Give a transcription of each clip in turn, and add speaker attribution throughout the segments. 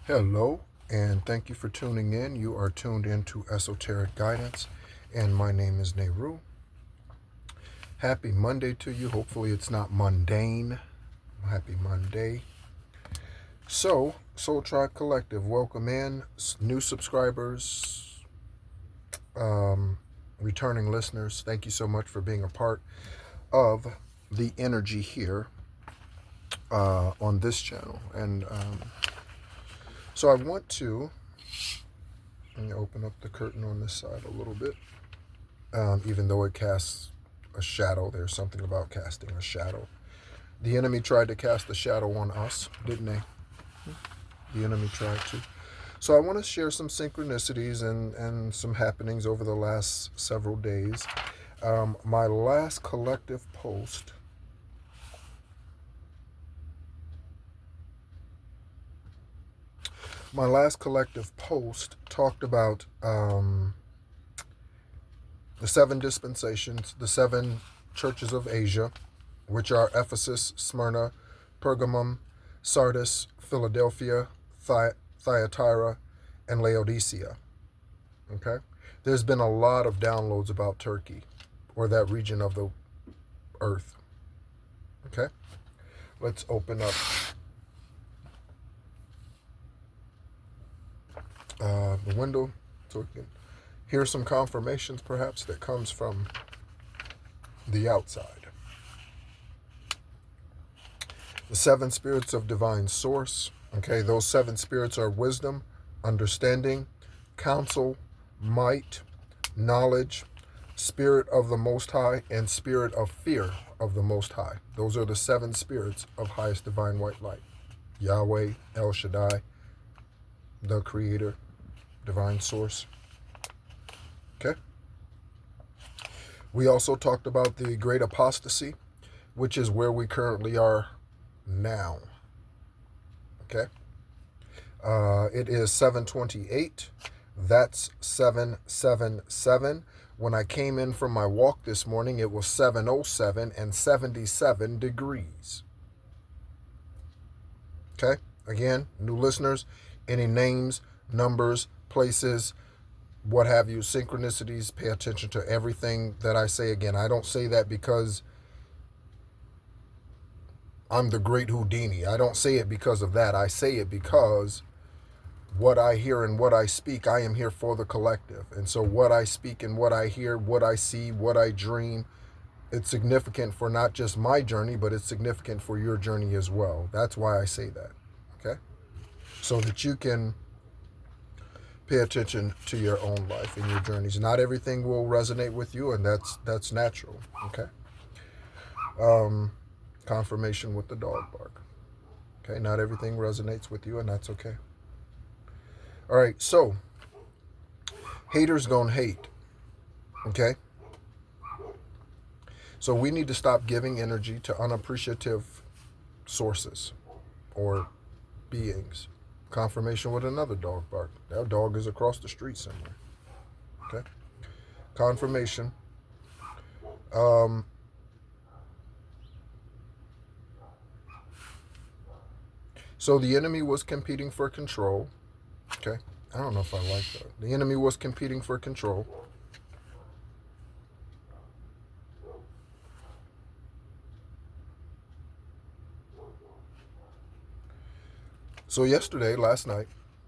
Speaker 1: Hello, and thank you for tuning in. You are tuned into Esoteric Guidance, and my name is Nehru. Happy Monday to you. Hopefully, it's not mundane. Happy Monday. So, Soul Tribe Collective, welcome in. New subscribers, returning listeners. Thank you so much for being a part of the energy here on this channel. And so, I want to. Let me open up the curtain on this side a little bit. Even though it casts a shadow, there's something about casting a shadow. The enemy tried to cast a shadow on us, didn't they? The enemy tried to. So I want to share some synchronicities and some happenings over the last several days. My last collective post talked about the seven dispensations, the seven churches of Asia, which are Ephesus, Smyrna, Pergamum, Sardis, Philadelphia, Thyatira, and Laodicea. Okay? There's been a lot of downloads about Turkey, or that region of the earth. Okay? Let's open up the window so we can hear some confirmations, perhaps, that comes from the outside. The seven spirits of divine source. Okay, those seven spirits are wisdom, understanding, counsel, might, knowledge, spirit of the Most High, and spirit of fear of the Most High. Those are the seven spirits of highest divine white light. Yahweh, El Shaddai, the Creator, divine source. Okay. We also talked about the great apostasy, which is where we currently are now. Okay. It is 7:28. That's 777. When I came in from my walk this morning, it was 7:07 and 77 degrees. Okay. Again, new listeners, any names, numbers, places, what have you, synchronicities, pay attention to everything that I say. Again, I don't say that because I'm the great Houdini. I don't say it because of that. I say it because what I hear and what I speak, I am here for the collective. And so what I speak and what I hear, what I see, what I dream, it's significant for not just my journey, but it's significant for your journey as well. That's why I say that. Okay? So that you can pay attention to your own life and your journeys. Not everything will resonate with you, and that's natural. Okay. Confirmation with the dog bark. Okay, not everything resonates with you, and that's okay. All right, so haters gonna hate. Okay. So we need to stop giving energy to unappreciative sources or beings. Confirmation with another dog bark. That dog is across the street somewhere. Okay. Confirmation. So the enemy was competing for control. Okay. I don't know if I like that. The enemy was competing for control. So last night,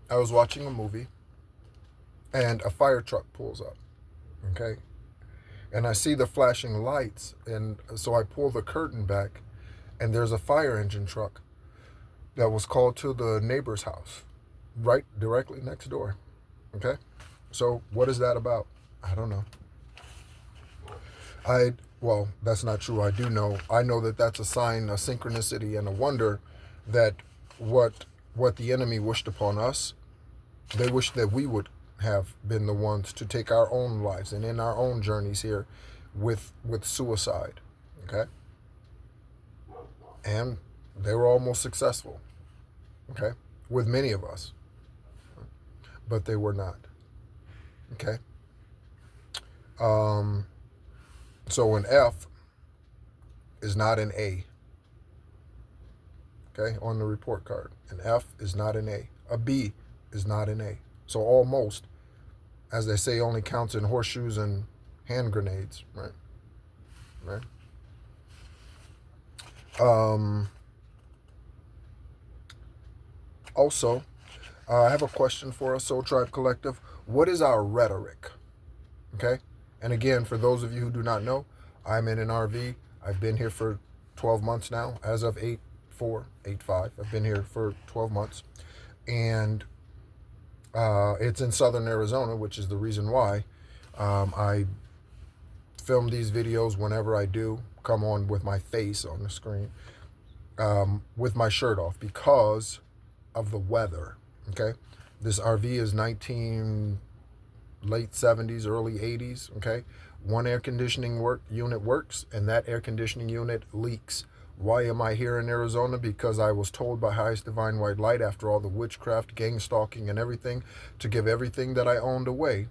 Speaker 1: I was watching a movie and a fire truck pulls up. Okay. And I see the flashing lights, and so I pull the curtain back, and there's a fire engine truck that was called to the neighbor's house, right directly next door. Okay? So what is that about? I don't know. Well, that's not true. I do know. I know that that's a sign, a synchronicity, and a wonder that what the enemy wished upon us, they wished that we would have been the ones to take our own lives and in our own journeys here with suicide. Okay? And they were almost successful. Okay? With many of us. But they were not. Okay? So an F is not an A. Okay? On the report card. An F is not an A. A B is not an A. So almost, as they say, only counts in horseshoes and hand grenades, right? Right. Also, I have a question for us, Soul Tribe Collective. What is our rhetoric? Okay? And again, for those of you who do not know, I'm in an RV. I've been here for 12 months now, as of 8/4, 8/5. I've been here for 12 months. And it's in southern Arizona, which is the reason why I film these videos whenever I do come on with my face on the screen, with my shirt off, because of the weather. Okay? This RV is late 70s, early 80s. Okay? One air conditioning unit works, and that air conditioning unit leaks. Why am I here in Arizona? Because I was told by Highest Divine White Light, after all the witchcraft, gang stalking, and everything, to give everything that I owned away,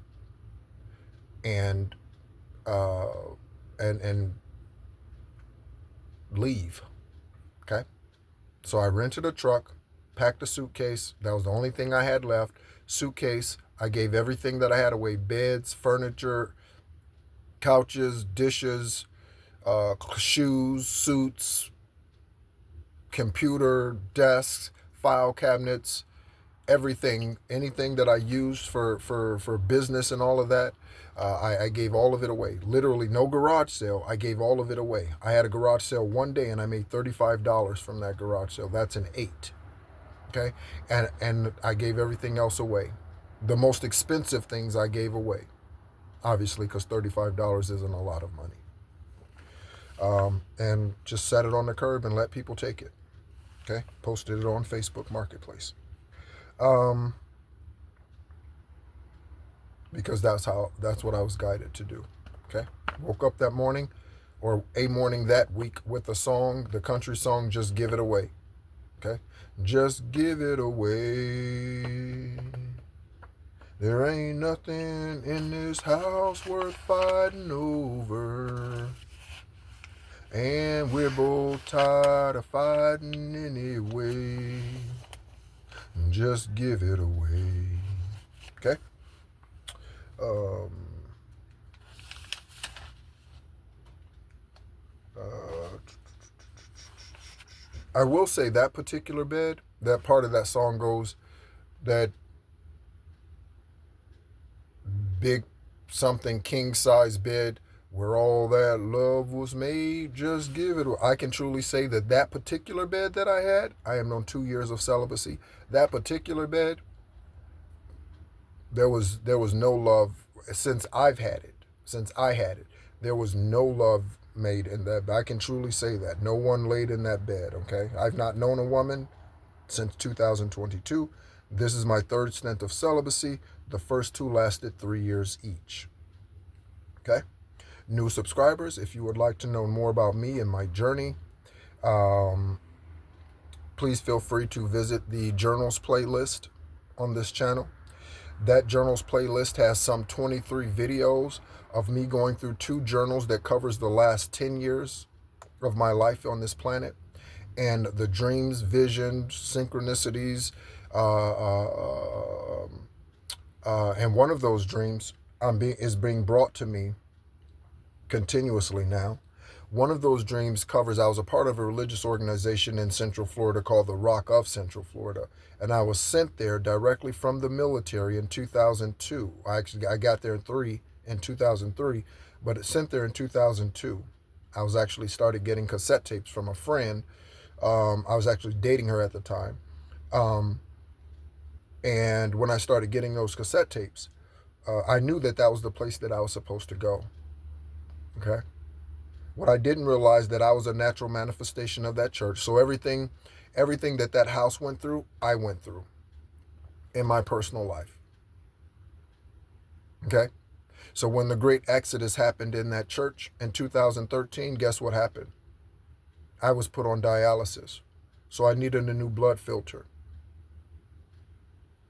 Speaker 1: and and leave. Okay? So I rented a truck, packed a suitcase. That was the only thing I had left. Suitcase. I gave everything that I had away: beds, furniture, couches, dishes, shoes, suits, computer, desks, file cabinets, everything, anything that I used for business and all of that. I gave all of it away. Literally no garage sale. I gave all of it away. I had a garage sale one day and I made $35 from that garage sale. That's an 8. Okay? And I gave everything else away. The most expensive things I gave away. Obviously, because $35 isn't a lot of money. And just set it on the curb and let people take it. Okay? Posted it on Facebook Marketplace. Because that's what I was guided to do. Okay? Woke up that morning, or a morning that week, with a song, the country song, Just Give It Away. Okay? Just give it away. There ain't nothing in this house worth fighting over. And we're both tired of fighting anyway. Just give it away. Okay? I will say that particular bed, that part of that song goes, that big something king size bed where all that love was made, just give it. I can truly say that that particular bed that I had, I am on 2 years of celibacy. That particular bed, there was no love since I've had it. Since I had it, there was no love made in that. I can truly say that no one laid in that bed. Okay, I've not known a woman since 2022. This is my third stint of celibacy. The first 2 lasted 3 years each. Okay. New subscribers, if you would like to know more about me and my journey, please feel free to visit the journals playlist on this channel. That journals playlist has some 23 videos of me going through 2 journals that covers the last 10 years of my life on this planet, and the dreams, visions, synchronicities, and one of those dreams is being brought to me continuously now. One of those dreams covers, I was a part of a religious organization in Central Florida called the Rock of Central Florida, and I was sent there directly from the military in 2002. I got there in 2003, but it sent there in 2002. I was actually started getting cassette tapes from a friend. I was actually dating her at the time. And when I started getting those cassette tapes, I knew that was the place that I was supposed to go. Okay? What I didn't realize, that I was a natural manifestation of that church. So everything that house went through, I went through in my personal life. Okay? So when the great exodus happened in that church in 2013, guess what happened? I was put on dialysis. So I needed a new blood filter.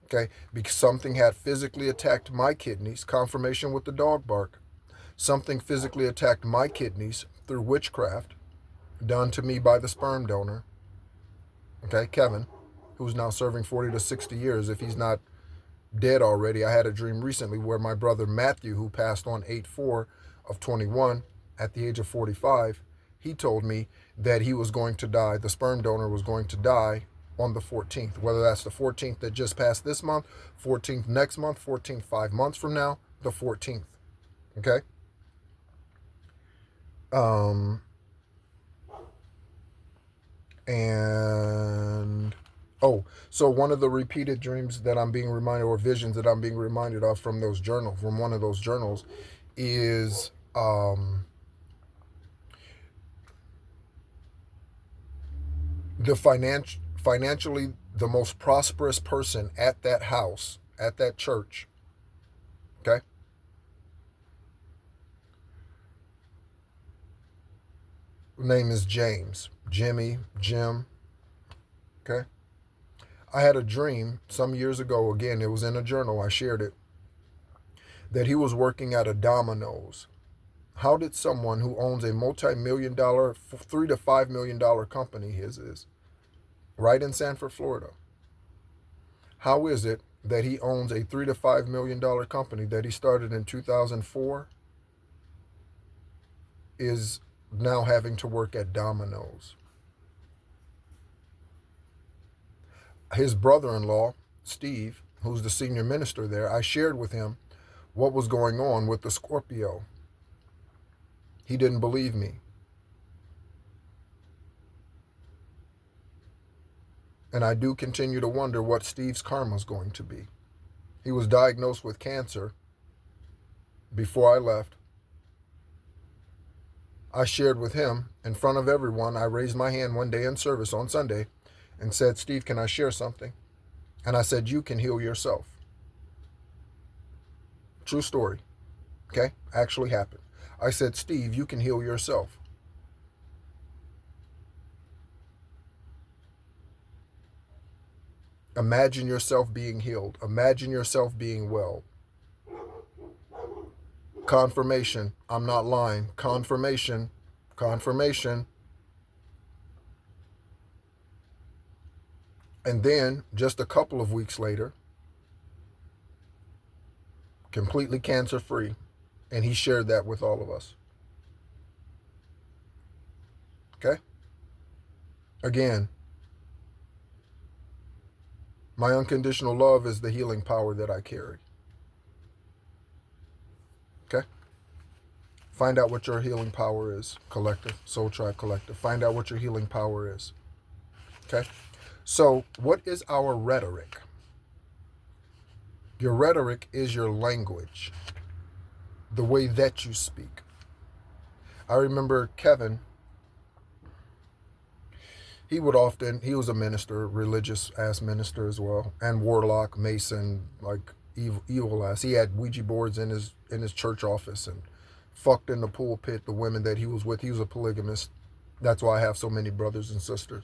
Speaker 1: Okay? Because something had physically attacked my kidneys, confirmation with the dog bark. Something physically attacked my kidneys through witchcraft done to me by the sperm donor. Okay, Kevin. who's now serving 40 to 60 years, if he's not dead already. I had a dream recently where my brother Matthew, who passed on 8/4 of 21 at the age of 45, he told me that he was going to die, the sperm donor was going to die on the 14th, whether that's the 14th that just passed this month, 14th next month, 14th 5 months from now, the 14th. Okay? And so one of the repeated dreams that I'm being reminded, or visions that I'm being reminded of from those journals, from one of those journals, is the financially the most prosperous person at that house, at that church. Okay? Name is James, Jimmy, Jim. Okay? I had a dream some years ago, again, it was in a journal, I shared it, that he was working at a Domino's. How did someone who owns a multi-million-dollar, $3 to $5 million company, his is, right in Sanford, Florida, how is it that he owns a $3 to $5 million company that he started in 2004 is now having to work at Domino's? His brother-in-law, Steve, who's the senior minister there, I shared with him what was going on with the Scorpio. He didn't believe me. And I do continue to wonder what Steve's karma is going to be. He was diagnosed with cancer before I left. I shared with him in front of everyone. I raised my hand one day in service on Sunday and said, Steve, can I share something? And I said, you can heal yourself. True story. Okay? Actually happened. I said, Steve, you can heal yourself. Imagine yourself being healed. Imagine yourself being well. Confirmation. I'm not lying. Confirmation. Confirmation. And then, just a couple of weeks later, completely cancer-free. And he shared that with all of us. Okay? Again, my unconditional love is the healing power that I carry. Okay? Find out what your healing power is, collective, Soul Tribe Collective. Find out what your healing power is. Okay? So, what is our rhetoric? Your rhetoric is your language, the way that you speak. I remember Kevin, he was a minister, religious ass minister as well, and warlock, mason, like evil ass. He had Ouija boards in his church office and fucked in the pulpit the women that he was with. He was a polygamist. That's why I have so many brothers and sisters.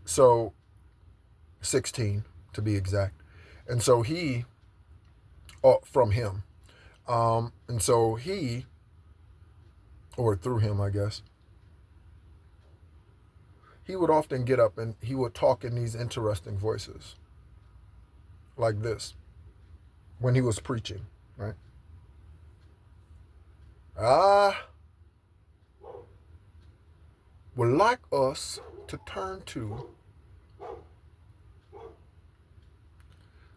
Speaker 1: So 16 to be exact. And so he, from him. And so he, or through him, I guess, he would often get up and he would talk in these interesting voices, like this, when he was preaching, right? I would like us to turn to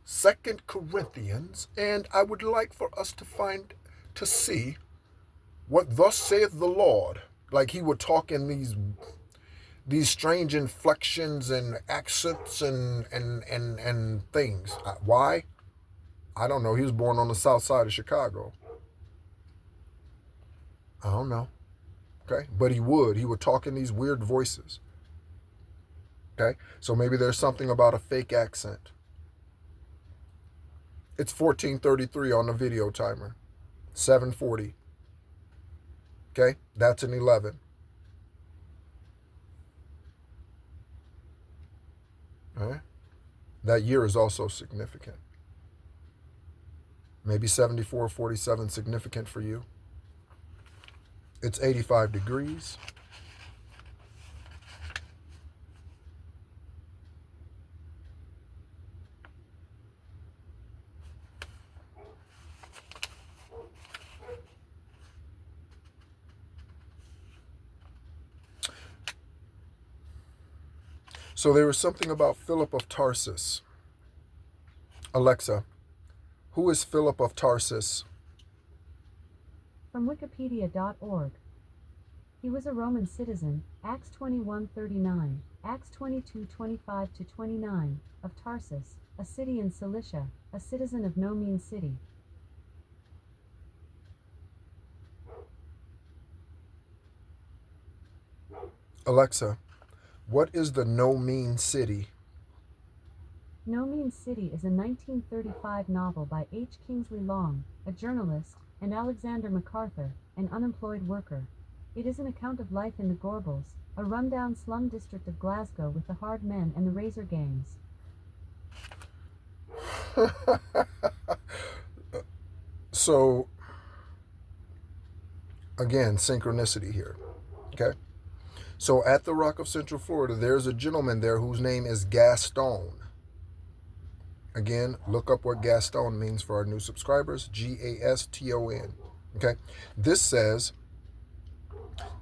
Speaker 1: 2 Corinthians, and I would like for us to see what thus saith the Lord. Like he would talk in these strange inflections and accents and things. Why? I don't know. He was born on the south side of Chicago. I don't know. Okay? But he would talk in these weird voices. Okay? So maybe there's something about a fake accent. It's 14:33 on the video timer. 7:40. Okay? That's an 11. All right? That year is also significant. Maybe 74:47 significant for you. It's 85 degrees. So there was something about Philip of Tarsus. Alexa, who is Philip of Tarsus?
Speaker 2: From Wikipedia.org. He was a Roman citizen, Acts 21:39, Acts 22:25-29, of Tarsus, a city in Cilicia, a citizen of no mean city.
Speaker 1: Alexa, what is the No Mean City?
Speaker 2: No Mean City is a 1935 novel by H. Kingsley Long, a journalist, and Alexander MacArthur, an unemployed worker. It is an account of life in the Gorbals, a rundown slum district of Glasgow with the hard men and the razor gangs.
Speaker 1: So, again, synchronicity here. Okay? So at the Rock of Central Florida, there's a gentleman there whose name is Gaston. Again, look up what Gaston means for our new subscribers. Gaston. Okay? This says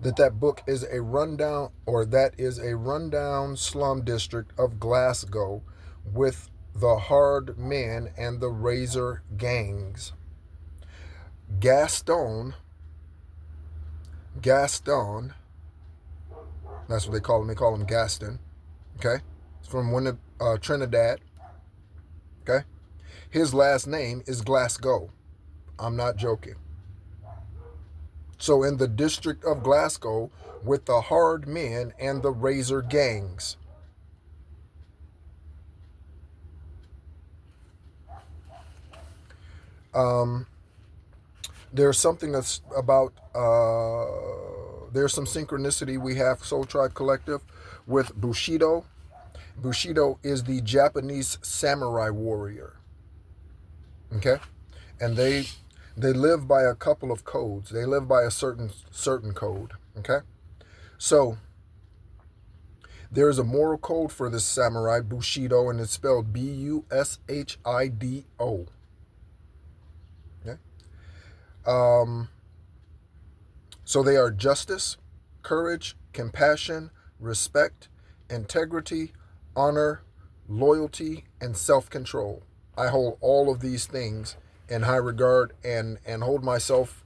Speaker 1: that book is a rundown, or that is a rundown slum district of Glasgow with the hard men and the razor gangs. Gaston, that's what they call him. They call him Gaston. Okay? It's from Trinidad. Okay? His last name is Glasgow. I'm not joking. So in the district of Glasgow with the hard men and the razor gangs. There's something that's about, there's some synchronicity we have, Soul Tribe Collective, with Bushido. Bushido is the Japanese samurai warrior. Okay? And they live by a couple of codes. They live by a certain code. Okay? So there is a moral code for this samurai, Bushido, and it's spelled Bushido. Okay? So they are justice, courage, compassion, respect, integrity, honor, loyalty, and self-control. I hold all of these things in high regard and hold myself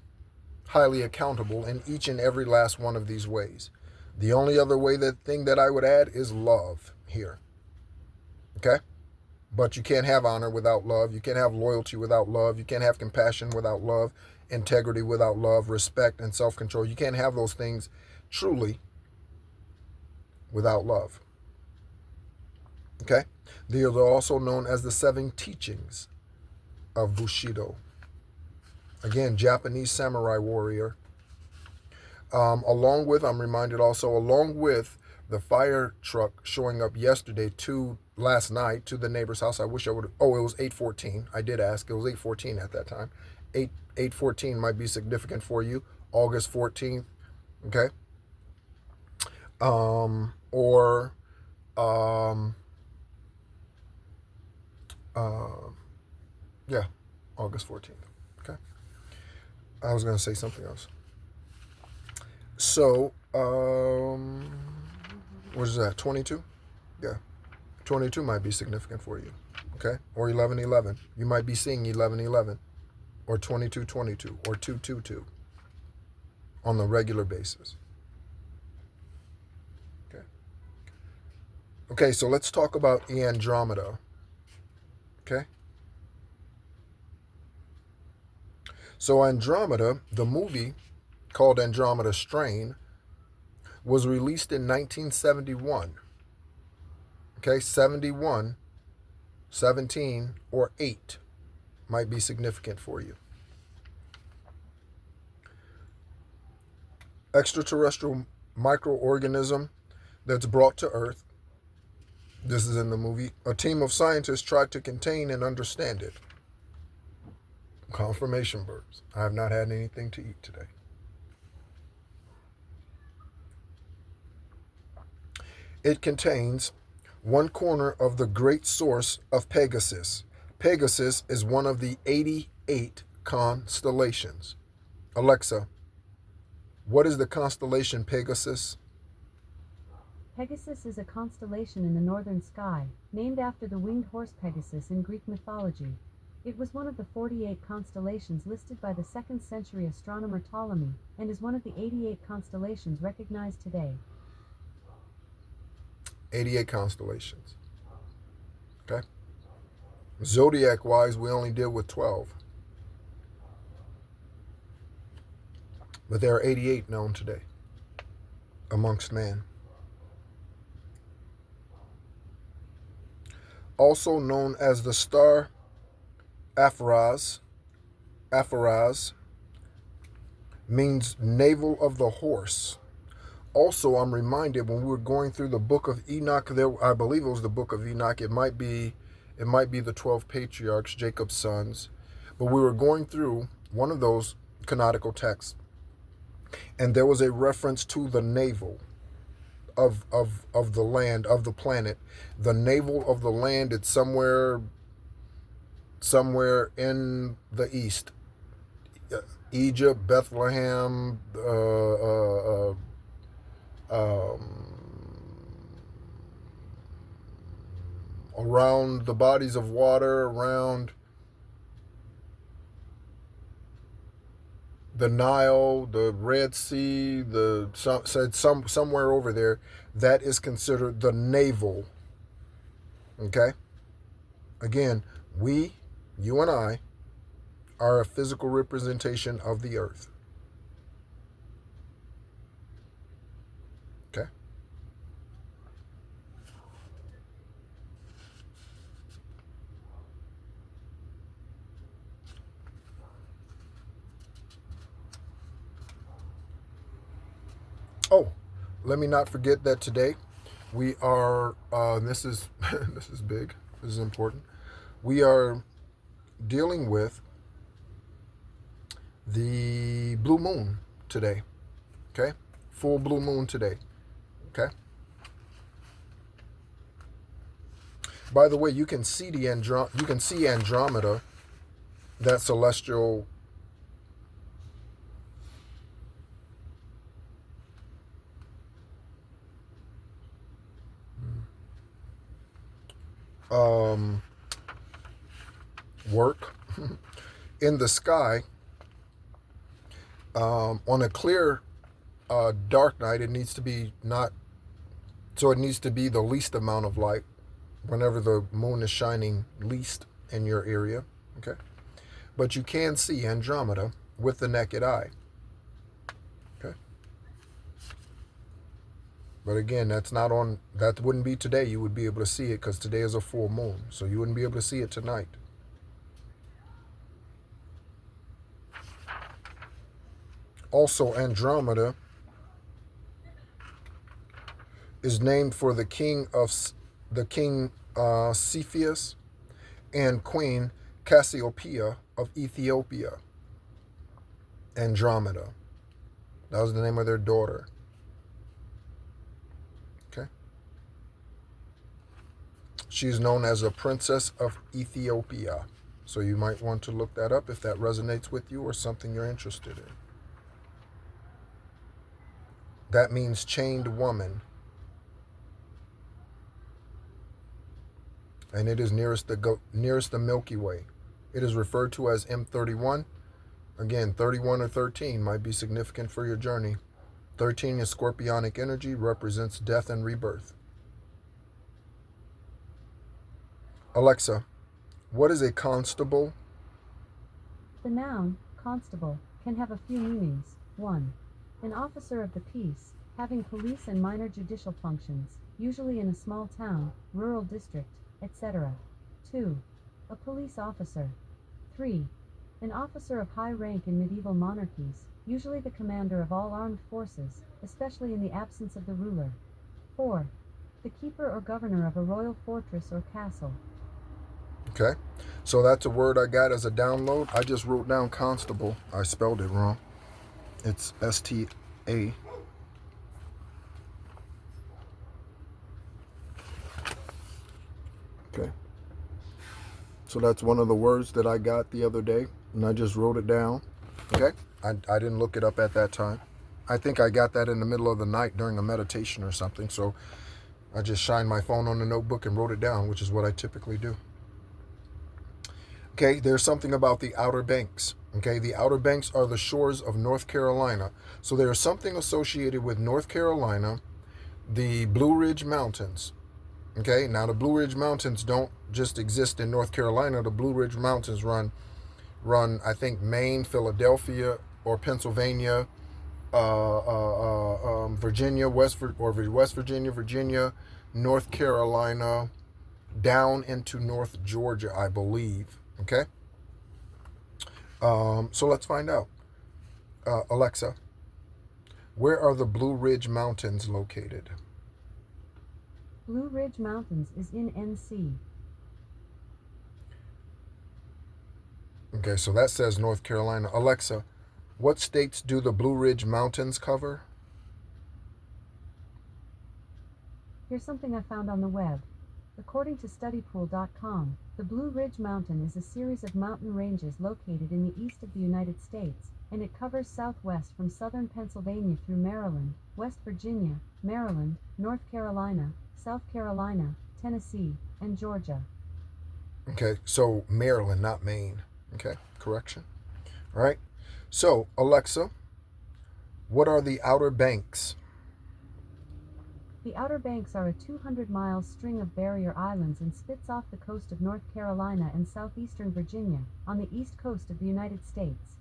Speaker 1: highly accountable in each and every last one of these ways. The only other thing that I would add is love here. Okay? But you can't have honor without love. You can't have loyalty without love. You can't have compassion without love, integrity without love, respect and self-control. You can't have those things truly without love. Okay? These are also known as the 7 teachings of Bushido. Again, Japanese samurai warrior. I'm reminded also, along with the fire truck showing up last night to the neighbor's house. I wish I would have, it was 8:14. I did ask. It was 8:14 at that time. 8:14 might be significant for you. August 14th. Okay? Yeah, August 14th. Okay? I was going to say something else. So, what is that, 22? Yeah, 22 might be significant for you, okay? Or 11:11. You might be seeing 11:11, or 22:22, or 2:22 on the regular basis. Okay. Okay, so let's talk about Andromeda. Okay. So Andromeda, the movie called Andromeda Strain, was released in 1971. Okay, 71, 17, or 8 might be significant for you. Extraterrestrial microorganism that's brought to Earth. This is in the movie. A team of scientists tried to contain and understand it. Confirmation verbs. I have not had anything to eat today. It contains one corner of the great source of Pegasus. Pegasus is one of the 88 constellations. Alexa, what is the constellation Pegasus?
Speaker 2: Pegasus is a constellation in the northern sky, named after the winged horse Pegasus in Greek mythology. It was one of the 48 constellations listed by the 2nd century astronomer Ptolemy, and is one of the 88 constellations recognized today.
Speaker 1: 88 constellations. Okay. Zodiac-wise, we only deal with 12. But there are 88 known today amongst man. Also known as the star Apharaz. Apharaz means navel of the horse. Also, I'm reminded when we were going through the book of Enoch, I believe it was the book of Enoch. It might be the 12 patriarchs, Jacob's sons. But we were going through one of those canonical texts, and there was a reference to the navel of the land, of the planet. The navel of the land, it's somewhere in the east. Egypt, Bethlehem, around the bodies of water, around the Nile, the Red Sea, somewhere over there. That is considered the navel. Okay? Again, you and I, are a physical representation of the earth. Okay? Oh, let me not forget that today we are, this is this is big, this is important. We are dealing with the blue moon today. Okay? Full blue moon today. Okay? By the way, you can see Andromeda, that celestial work in the sky. On a clear dark night, it needs to be the least amount of light whenever the moon is shining least in your area. Okay? But you can see Andromeda with the naked eye. Okay? But again, that wouldn't be today. You would be able to see it because today is a full moon. So you wouldn't be able to see it tonight. Also, Andromeda is named for the king Cepheus and Queen Cassiopeia of Ethiopia. Andromeda. That was the name of their daughter. Okay. She's known as a princess of Ethiopia. So you might want to look that up if that resonates with you or something you're interested in. That means chained woman. And it is nearest the Milky Way. It is referred to as M31. Again, 31 or 13 might be significant for your journey. 13 is scorpionic energy, represents death and rebirth. Alexa, what is a constable?
Speaker 2: The noun, constable, can have a few meanings. 1. An officer of the peace, having police and minor judicial functions, usually in a small town, rural district, etc. 2. A police officer. 3. An officer of high rank in medieval monarchies, usually the commander of all armed forces, especially in the absence of the ruler. 4. The keeper or governor of a royal fortress or castle.
Speaker 1: Okay, so that's a word I got as a download. I just wrote down constable. I spelled it wrong. It's S-T-A. Okay. So that's one of the words that I got the other day, and I just wrote it down. Okay? I didn't look it up at that time. I think I got that in the middle of the night during a meditation or something. So I just shined my phone on the notebook and wrote it down, which is what I typically do. Okay, there's something about the Outer Banks. Okay, the Outer Banks are the shores of North Carolina. So there's something associated with North Carolina, the Blue Ridge Mountains. Okay, now the Blue Ridge Mountains don't just exist in North Carolina. The Blue Ridge Mountains I think, Maine, Philadelphia, or Pennsylvania, Virginia, West Virginia, Virginia, North Carolina, down into North Georgia, I believe. Okay, so let's find out. Alexa, where are the Blue Ridge Mountains located?
Speaker 2: Blue Ridge Mountains is in NC.
Speaker 1: Okay, so that says North Carolina. Alexa, what states do the Blue Ridge Mountains cover?
Speaker 2: Here's something I found on the web. According to studypool.com, the Blue Ridge Mountain is a series of mountain ranges located in the east of the United States, and it covers southwest from southern Pennsylvania through Maryland, West Virginia, Maryland, North Carolina, South Carolina, Tennessee, and Georgia.
Speaker 1: Okay, so Maryland, not Maine. Okay, correction. All right. So, Alexa, what are the Outer Banks?
Speaker 2: The Outer Banks are a 200-mile string of barrier islands and spits off the coast of North Carolina and southeastern Virginia, on the east coast of the United States.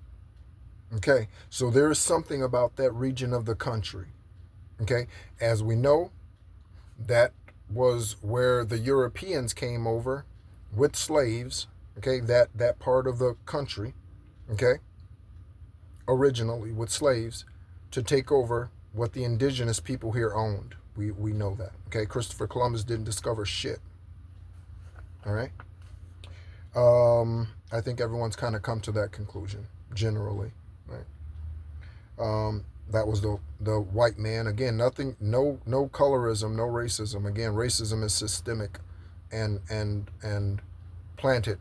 Speaker 1: Okay, so there is something about that region of the country. Okay, as we know, that was where the Europeans came over with slaves. Okay, that part of the country, okay, originally with slaves, to take over what the indigenous people here owned. We know that. Okay, Christopher Columbus didn't discover shit. All right. I think everyone's kind of come to that conclusion generally, right? That was the white man. Again, nothing, no colorism, no racism. Again, racism is systemic, and planted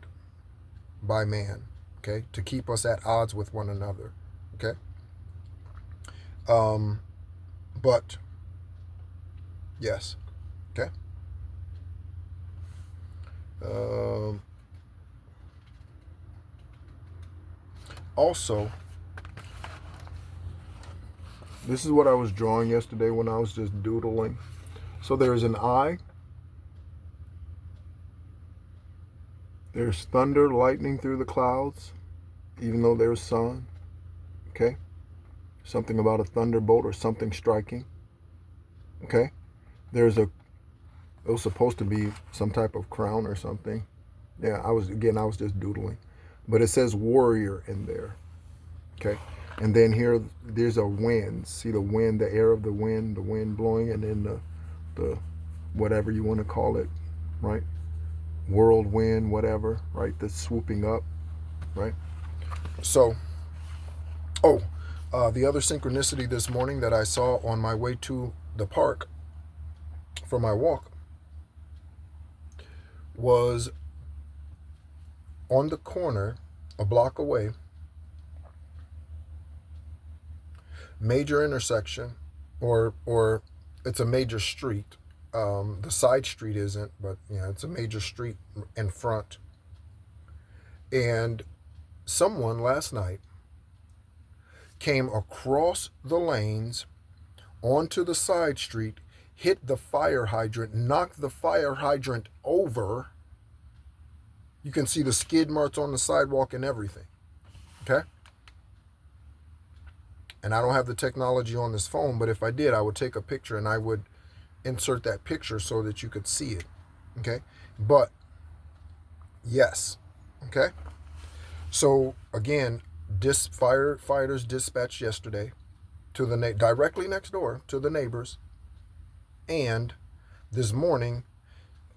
Speaker 1: by man. Okay, to keep us at odds with one another. Okay. But yes. Okay. Also, this is what I was drawing yesterday when I was just doodling. So there's an eye. There's thunder, lightning through the clouds, even though there's sun. Okay? Something about a thunderbolt or something striking. Okay? It was supposed to be some type of crown or something. Yeah, I was just doodling. But it says warrior in there. Okay? And then here, there's a wind. See the wind, the air of the wind blowing, and then the whatever you want to call it, right? Whirlwind, whatever, right? That's swooping up, right? So, the other synchronicity this morning that I saw on my way to the park for my walk was on the corner, a block away, major intersection, or it's a major street. The side street isn't, but yeah, it's a major street in front. And someone last night came across the lanes onto the side street, hit the fire hydrant, knocked the fire hydrant over. You can see the skid marks on the sidewalk and everything. Okay? And I don't have the technology on this phone, but if I did, I would take a picture and I would insert that picture so that you could see it. Okay? But yes. Okay? So again, firefighters dispatched yesterday to the directly next door to the neighbors, and this morning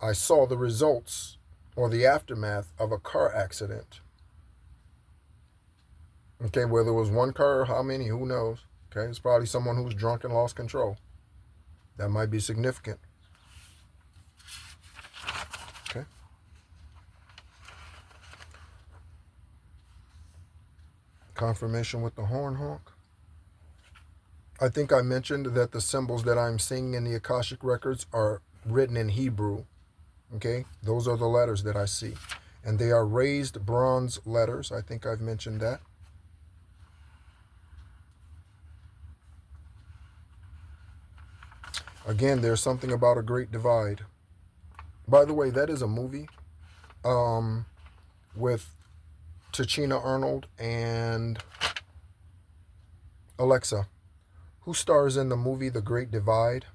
Speaker 1: I saw the results or the aftermath of a car accident. Okay, whether it was one car or how many, who knows? Okay, it's probably someone who was drunk and lost control. That might be significant. Okay. Confirmation with the horn honk. I think I mentioned that the symbols that I'm seeing in the Akashic records are written in Hebrew. Okay, those are the letters that I see. And they are raised bronze letters. I think I've mentioned that. Again, there's something about a great divide. By the way, that is a movie with Tachina Arnold and Alexa. Who stars in the movie The Great Divide?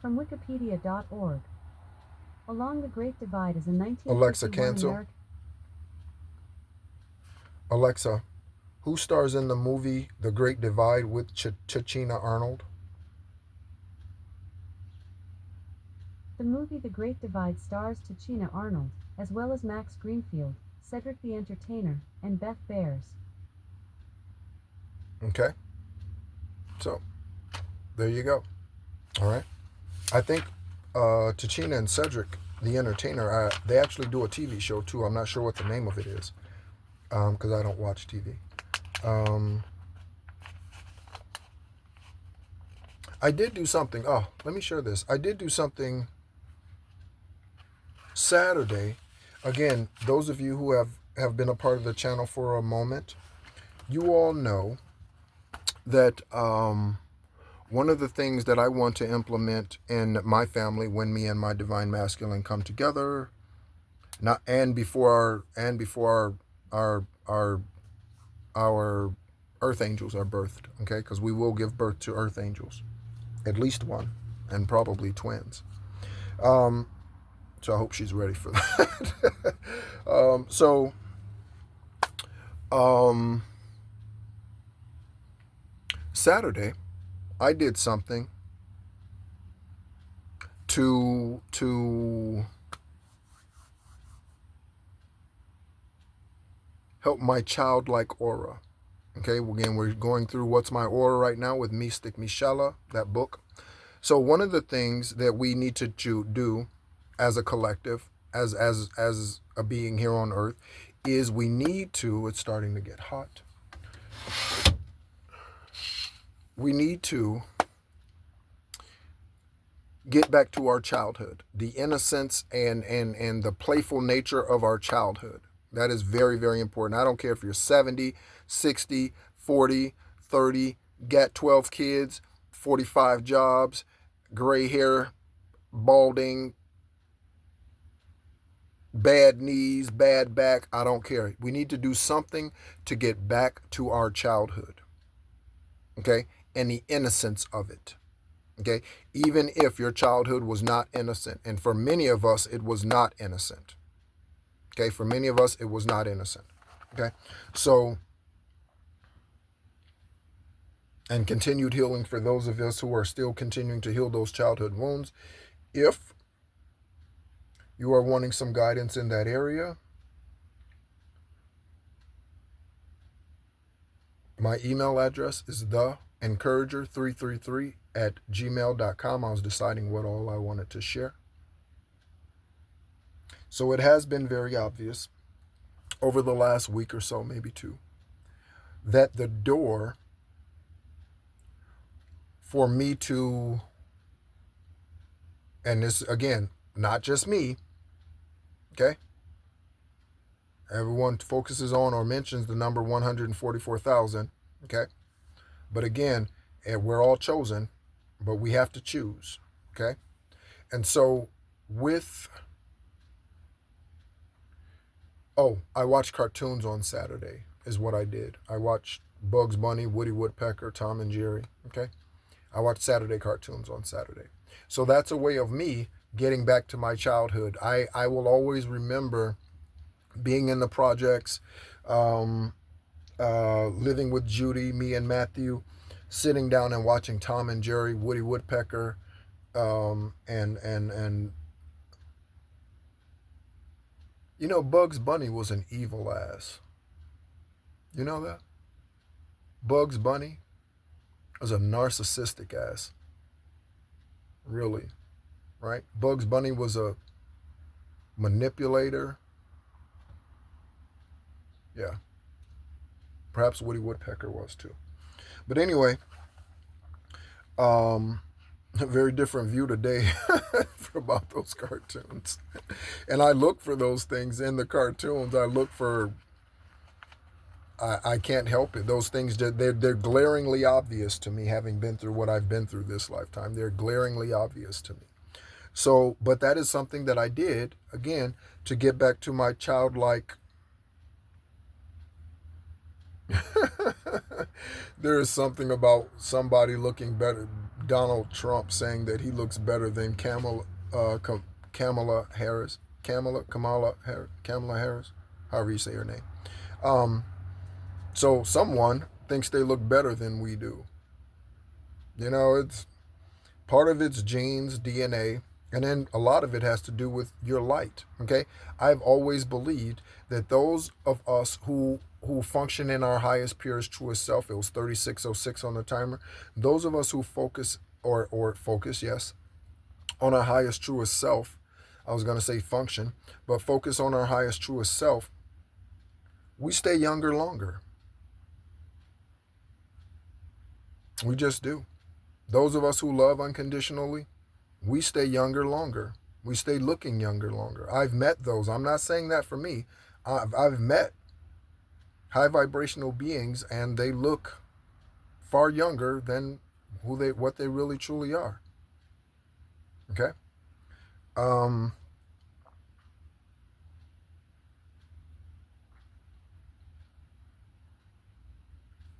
Speaker 2: From Wikipedia.org. Along the Great Divide is a
Speaker 1: Alexa,
Speaker 2: 1951
Speaker 1: cancel.
Speaker 2: American.
Speaker 1: Alexa, who stars in the movie The Great Divide with Tachina Arnold?
Speaker 2: The movie The Great Divide stars Tachina Arnold, as well as Max Greenfield, Cedric the Entertainer, and Beth Bears.
Speaker 1: Okay. So, there you go. All right. I think Tachina and Cedric the Entertainer, they actually do a TV show too. I'm not sure what the name of it is because I don't watch TV. I did do something. Oh, let me share this. I did do something Saturday. Again, those of you who have been a part of the channel for a moment, you all know that one of the things that I want to implement in my family when me and my divine masculine come together, not and before our earth angels are birthed, okay? Because we will give birth to earth angels, at least one, and probably twins. So I hope she's ready for that. Saturday, I did something to help my childlike aura. Okay, again, we're going through What's My Aura right now with Mystic Michela, that book. So one of the things that we need to do as a collective, as a being here on Earth, is we need to, it's starting to get hot, we need to get back to our childhood, the innocence and the playful nature of our childhood. That is very, very important. I don't care if you're 70, 60, 40, 30, got 12 kids, 45 jobs, gray hair, balding, bad knees, bad back. I don't care. We need to do something to get back to our childhood. Okay? And the innocence of it. Okay? Even if your childhood was not innocent. And for many of us, it was not innocent. Okay? For many of us, it was not innocent. Okay? So, and continued healing for those of us who are still continuing to heal those childhood wounds. If you are wanting some guidance in that area, my email address is TheEncourager333 at gmail.com. I was deciding what all I wanted to share. So it has been very obvious over the last week or so, maybe two, that the door for me to, and this again, not just me, okay? Everyone focuses on or mentions the number 144,000, okay? But again, we're all chosen, but we have to choose, okay? And so I watched cartoons on Saturday is what I did. I watched Bugs Bunny, Woody Woodpecker, Tom and Jerry, okay? I watched Saturday cartoons on Saturday. So that's a way of me getting back to my childhood. I will always remember being in the projects, living with Judy, me and Matthew, sitting down and watching Tom and Jerry, Woody Woodpecker, and you know, Bugs Bunny was an evil ass. You know that? Bugs Bunny was a narcissistic ass. Really, right? Bugs Bunny was a manipulator. Yeah. Perhaps Woody Woodpecker was too. But anyway, a very different view today about those cartoons. And I look for those things in the cartoons. I look for, I can't help it. Those things, they're glaringly obvious to me, having been through what I've been through this lifetime. They're glaringly obvious to me. So, but that is something that I did, again, to get back to my childlike. There is something about somebody looking better, Donald Trump saying that he looks better than Kamala Harris, Kamala Harris, however you say her name. Um, so someone thinks they look better than we do. It's part of it's genes, DNA, and then a lot of it has to do with your light. Okay, I've always believed that those of us who function in our highest, purest, truest self, it was 3606 on the timer. Those of us who focus or focus, yes, on our highest, truest self. I was going to say function, but focus on our highest, truest self. We stay younger longer. We just do. Those of us who love unconditionally, we stay younger longer. We stay looking younger longer. I've met those. I'm not saying that for me. I've met high vibrational beings, and they look far younger than what they really truly are. Okay.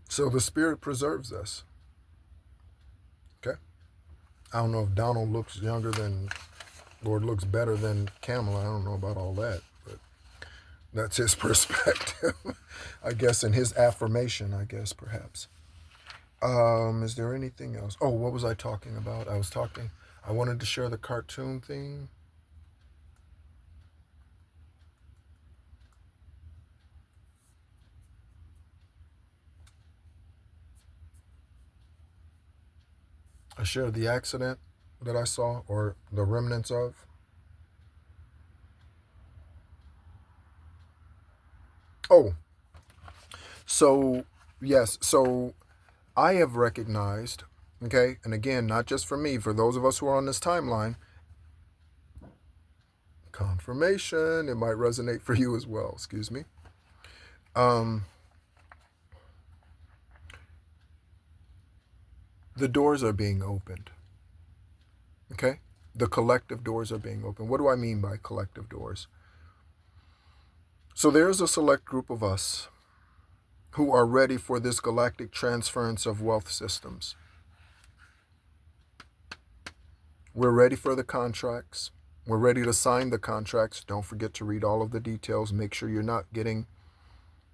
Speaker 1: So the spirit preserves us. Okay. I don't know if Donald looks younger than, or looks better than Kamala. I don't know about all that, but that's his perspective. I guess, in his affirmation, I guess, perhaps. Is there anything else? Oh, what was I talking about? I wanted to share the cartoon thing. I shared the accident that I saw, or the remnants of. Oh, so, yes, so I have recognized, okay, and again, not just for me, for those of us who are on this timeline, confirmation, it might resonate for you as well, excuse me. The doors are being opened, okay? The collective doors are being opened. What do I mean by collective doors? So there's a select group of us who are ready for this galactic transference of wealth systems. We're ready for the contracts. We're ready to sign the contracts. Don't forget to read all of the details. Make sure you're not getting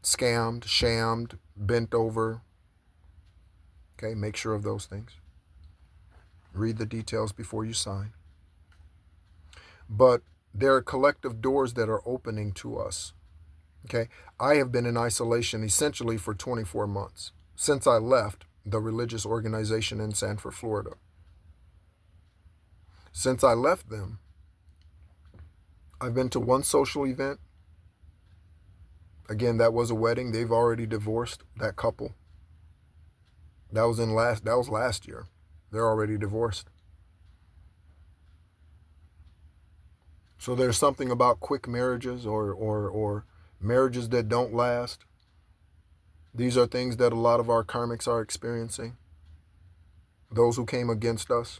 Speaker 1: scammed, shammed, bent over. Okay, make sure of those things. Read the details before you sign. But there are collective doors that are opening to us. Okay, I have been in isolation essentially for 24 months since I left the religious organization in Sanford, Florida. Since I left them, I've been to one social event. Again, that was a wedding. They've already divorced, that couple. That was last year. They're already divorced. So there's something about quick marriages or marriages that don't last. These are things that a lot of our karmics are experiencing. Those who came against us.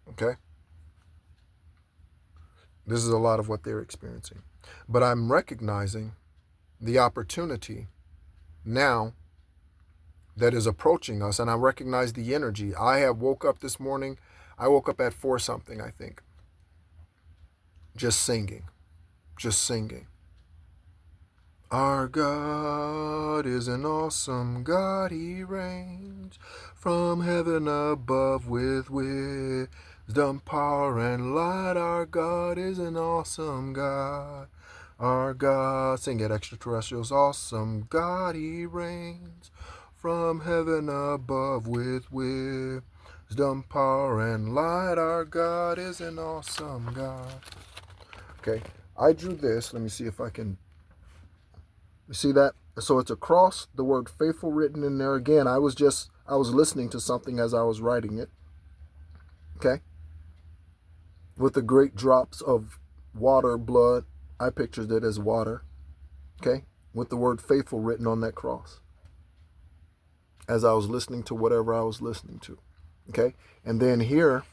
Speaker 1: Okay? This is a lot of what they're experiencing. But I'm recognizing the opportunity now that is approaching us, and I recognize the energy. I have woke up this morning. I woke up at 4 something, I think. Just singing. Our God is an awesome God. He reigns from heaven above with wisdom, power, and light. Our God is an awesome God. Our God, sing it, extraterrestrials, awesome God. He reigns from heaven above with wisdom, power, and light. Our God is an awesome God. Okay, I drew this. Let me see if I can. You see that? So it's a cross, the word faithful written in there. Again, I was listening to something as I was writing it. Okay? With the great drops of water, blood, I pictured it as water. Okay? With the word faithful written on that cross. As I was listening to whatever I was listening to. Okay? And then here,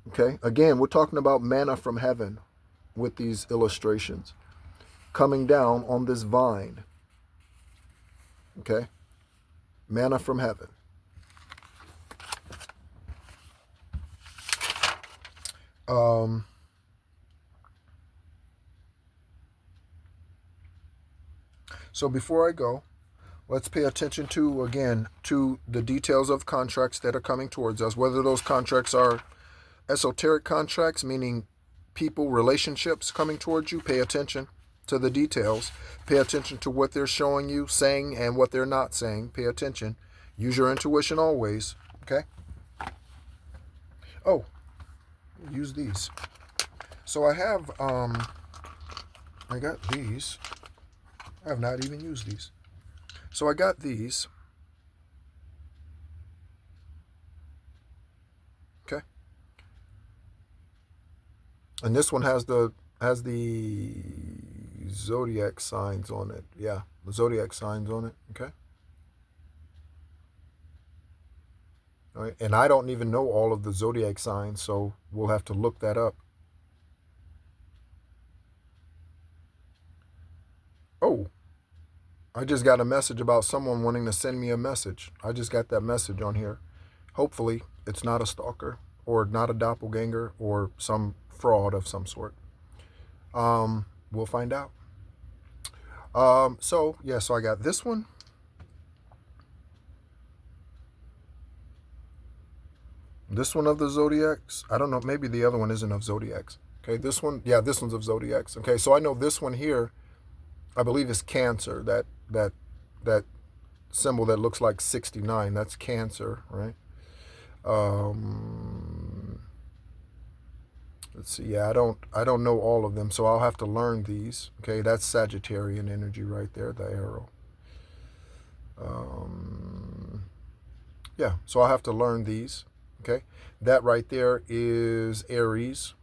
Speaker 1: okay, again, we're talking about manna from heaven with these illustrations. Coming down on this vine. Okay? Manna from heaven. So before I go, let's pay attention to, again, to the details of contracts that are coming towards us, whether those contracts are esoteric contracts, meaning people, relationships coming towards you. Pay attention to the details. Pay attention to what they're showing you, saying, and what they're not saying. Pay attention. Use your intuition always. Okay? Oh, use these. So I have, I got these. I have not even used these. So I got these. Okay? And this one has the zodiac signs on it. Yeah, the zodiac signs on it. Okay? All right. And I don't even know all of the zodiac signs, so we'll have to look that up. Oh, I just got a message about someone wanting to send me a message. I just got that message on here. Hopefully, it's not a stalker or not a doppelganger or some fraud of some sort. We'll find out. So I got this one. This one of the zodiacs. I don't know. Maybe the other one isn't of zodiacs. Okay, this one. Yeah, this one's of zodiacs. Okay, so I know this one here, I believe is Cancer. That symbol that looks like 69. That's Cancer, right? Let's see. Yeah, I don't know all of them, so I'll have to learn these. Okay, that's Sagittarian energy right there, the arrow. Yeah, so I'll have to learn these. Okay, that right there is Aries.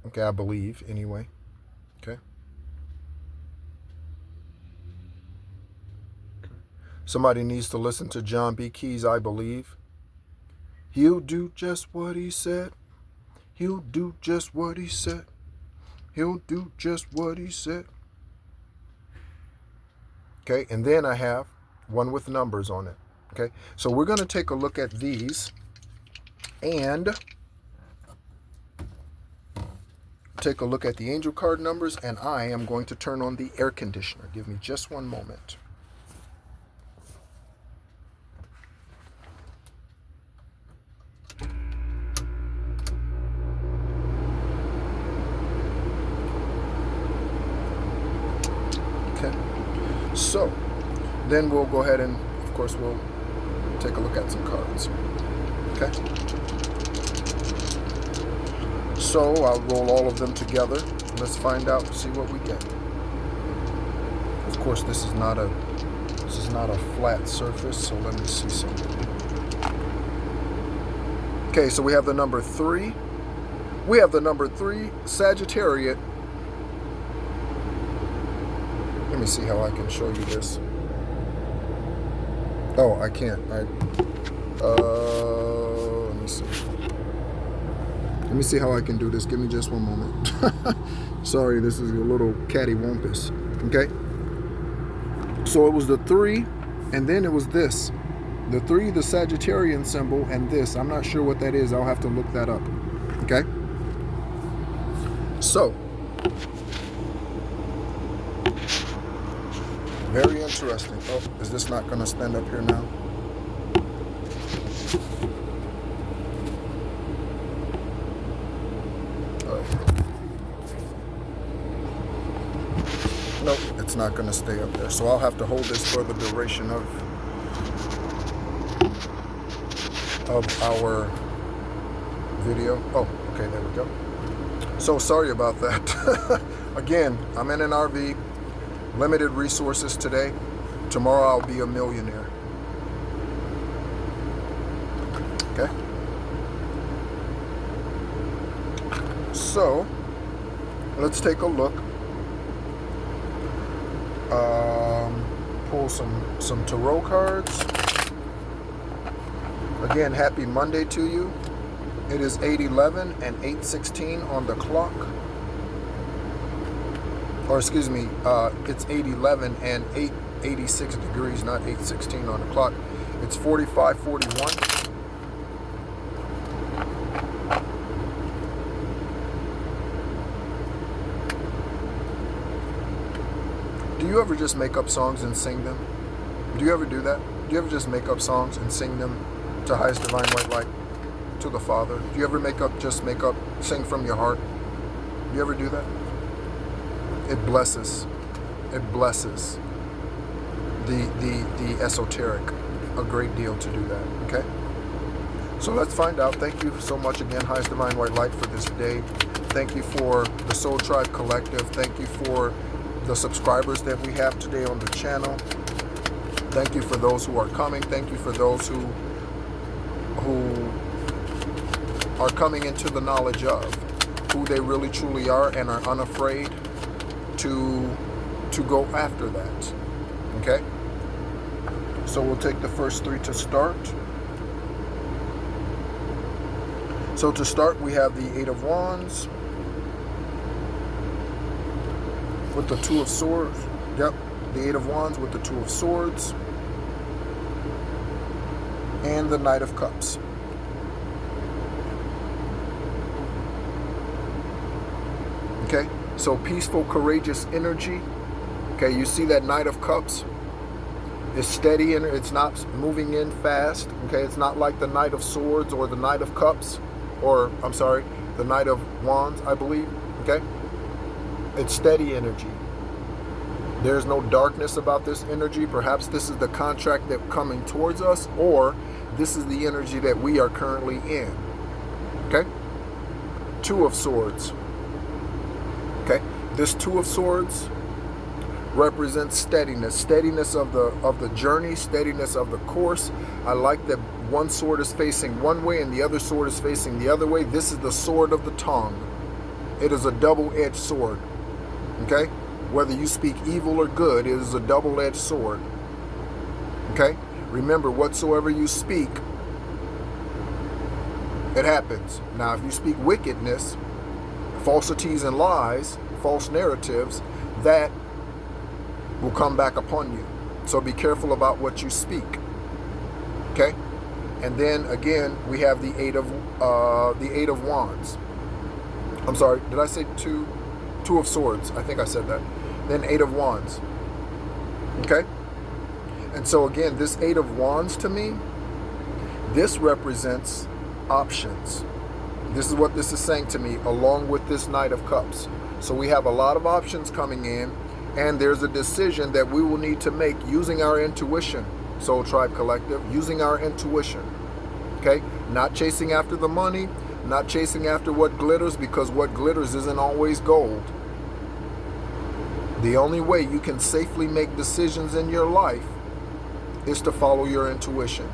Speaker 1: Okay, I believe anyway. Okay. Somebody needs to listen to John B. Keys, I believe. He'll do just what he said. He'll do just what he said. He'll do just what he said. Okay, and then I have one with numbers on it. Okay, so we're going to take a look at these and take a look at the angel card numbers, and I am going to turn on the air conditioner. Give me just one moment. Okay, so then we'll go ahead and, of course, we'll take a look at some cards. Okay, so I'll roll all of them together. Let's find out, see what we get. Of course, this is not a flat surface, so let me see something. Okay, so we have the number 3. We have the number 3, Sagittarius. Let me see how I can show you this. Oh, I can't. Let me see. Let me see how I can do this. Give me just one moment. Sorry, this is a little cattywampus. Okay? So it was the 3, and then it was this. The 3, the Sagittarian symbol, and this. I'm not sure what that is. I'll have to look that up. Okay? So, very interesting. Oh, is this not going to stand up here now? Nope, it's not going to stay up there. So I'll have to hold this for the duration of our video. Oh, okay, there we go. So sorry about that. Again, I'm in an RV, limited resources today. Tomorrow I'll be a millionaire. So let's take a look. Pull some tarot cards. Again, happy Monday to you. It is 8:11 and 8:16 on the clock. Or excuse me, it's 8:11 and 8:86 degrees, not 8:16 on the clock. It's 45:41. Do you ever just make up songs and sing them? Do you ever do that? Do you ever just make up songs and sing them to highest divine white light, to the Father? Do you ever sing from your heart? Do you ever do that? It blesses the esoteric a great deal to do that. Okay? So let's find out. Thank you so much again, highest divine white light, for this day. Thank you for the Soul Tribe Collective. Thank you for the subscribers that we have today on the channel. Thank you for those who are coming. Thank you for those who are coming into the knowledge of who they really truly are and are unafraid to go after that. Okay? So we'll take the first three to start. So to start, we have the Eight of Wands with the Two of Swords. Yep, the Eight of Wands with the Two of Swords. And the Knight of Cups. Okay, so peaceful, courageous energy. Okay, you see that Knight of Cups is steady and it's not moving in fast. Okay, it's not like the Knight of Swords or the Knight of Cups, or I'm sorry, the Knight of Wands, I believe. Okay, it's steady energy. There's no darkness about this energy. Perhaps this is the contract that's coming towards us, or this is the energy that we are currently in. Okay? Two of Swords. Okay? This Two of Swords represents steadiness. Steadiness of the journey, steadiness of the course. I like that one sword is facing one way and the other sword is facing the other way. This is the sword of the tongue. It is a double-edged sword. Okay? Whether you speak evil or good, it is a double-edged sword. Okay? Remember, whatsoever you speak, it happens. Now, if you speak wickedness, falsities and lies, false narratives, that will come back upon you. So be careful about what you speak. Okay? And then again, we have the Eight of Wands. I'm sorry, did I say two of Swords? I think I said that. Then Eight of Wands. Okay? And so again, this Eight of Wands to me, this represents options. This is what this is saying to me, along with this Knight of Cups. So we have a lot of options coming in, and there's a decision that we will need to make using our intuition, Soul Tribe Collective, using our intuition. Okay? Not chasing after the money, not chasing after what glitters, because what glitters isn't always gold. The only way you can safely make decisions in your life is to follow your intuition.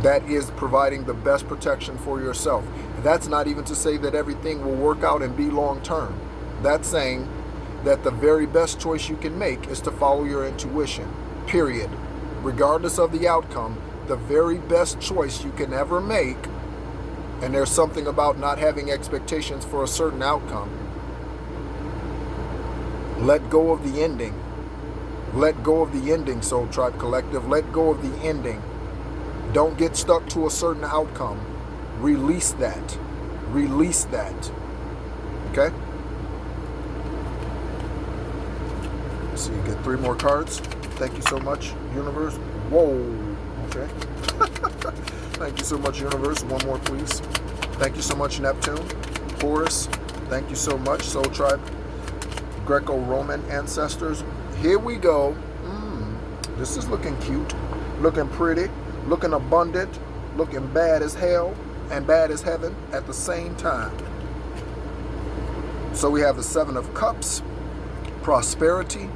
Speaker 1: That is providing the best protection for yourself. That's not even to say that everything will work out and be long term. That's saying that the very best choice you can make is to follow your intuition, period. Regardless of the outcome, the very best choice you can ever make, and there's something about not having expectations for a certain outcome. Let go of the ending. Let go of the ending, Soul Tribe Collective. Let go of the ending. Don't get stuck to a certain outcome. Release that. Release that. Okay? So you get 3 more cards. Thank you so much, Universe. Whoa. Okay. Thank you so much, Universe. 1 more, please. Thank you so much, Neptune. Horus. Thank you so much, Soul Tribe Greco-Roman ancestors. Here we go. This is looking cute, looking pretty, looking abundant, looking bad as hell and bad as heaven at the same time. So we have the Seven of Cups, prosperity,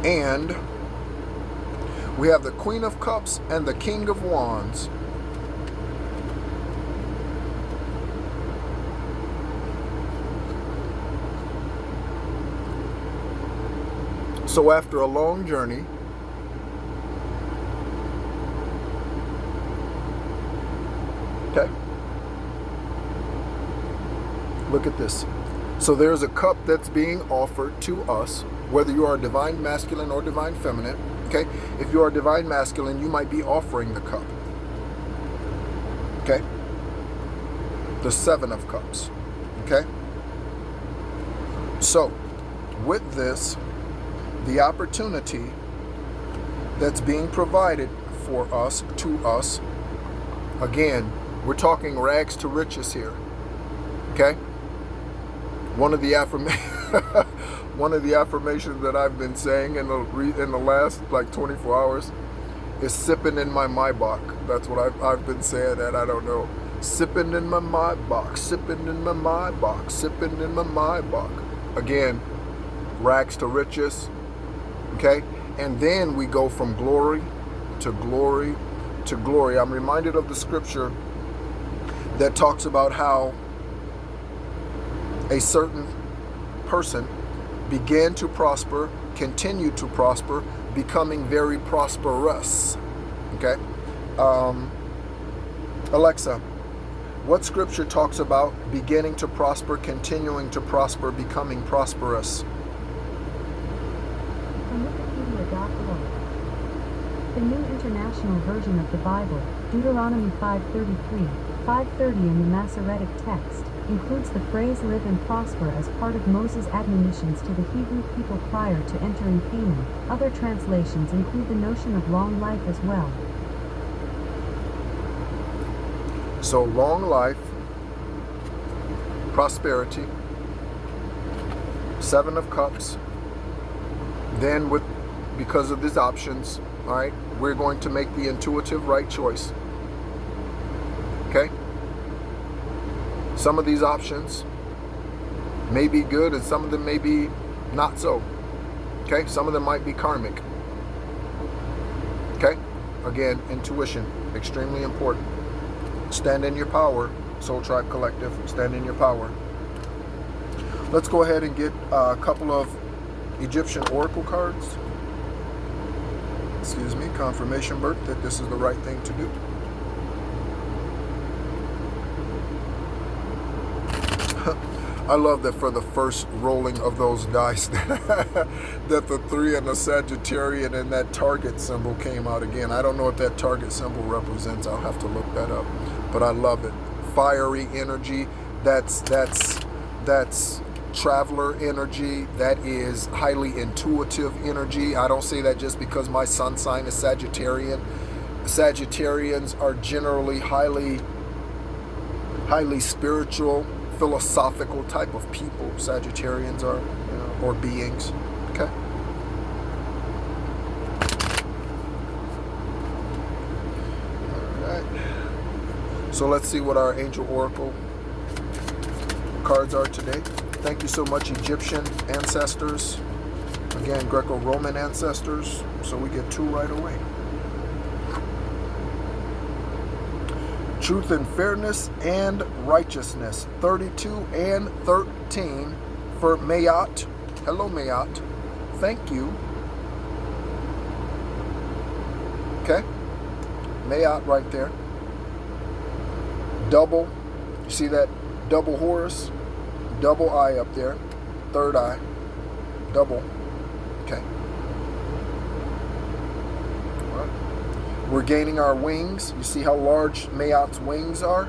Speaker 1: and we have the Queen of Cups and the King of Wands. So after a long journey, okay, look at this. So there's a cup that's being offered to us, whether you are divine masculine or divine feminine. Okay, if you are divine masculine, you might be offering the cup. Okay, the 7 of Cups. Okay, so with this, the opportunity that's being provided for us, to us, again, we're talking rags to riches here. Okay, one of the affirmations that I've been saying in the last like 24 hours is sipping in my Maybach. That's what I've been saying, and I don't know. Sipping in my Maybach, sipping in my Maybach, sipping in my Maybach. Again, rags to riches. Okay, and then we go from glory to glory to glory. I'm reminded of the scripture that talks about how a certain person began to prosper, continued to prosper, becoming very prosperous. Okay, Alexa, what scripture talks about beginning to prosper, continuing to prosper, becoming prosperous?
Speaker 2: From Wikipedia.org. The New International Version of the Bible, Deuteronomy 5:33, 5:30 in the Masoretic text, includes the phrase live and prosper as part of Moses' admonitions to the Hebrew people prior to entering Canaan. Other translations include the notion of long life as well.
Speaker 1: So long life, prosperity, 7 of Cups. Then because of these options, all right, we're going to make the intuitive right choice. Okay? Some of these options may be good and some of them may be not so. Okay? Some of them might be karmic. Okay? Again, intuition, extremely important. Stand in your power, Soul Tribe Collective. Stand in your power. Let's go ahead and get a couple of Egyptian oracle cards. Excuse me, confirmation, Bert, that this is the right thing to do. I love that for the first rolling of those dice that the 3 and the Sagittarian and that target symbol came out again. I don't know what that target symbol represents. I'll have to look that up. But I love it. Fiery energy. That's traveler energy. That is highly intuitive energy. I don't say that just because my sun sign is Sagittarian. Sagittarians are generally highly spiritual, philosophical type of people. Sagittarians are, or beings. Okay. All right. So let's see what our angel oracle cards are today. Thank you so much, Egyptian ancestors. Again, Greco-Roman ancestors. So we get 2 right away. Truth and fairness and righteousness. 32 and 13 for Mayat. Hello, Mayat. Thank you. Okay. Mayat right there. Double. You see that double Horus? Double eye up there. Third eye. Double. Okay. All right. We're gaining our wings. You see how large Mayat's wings are?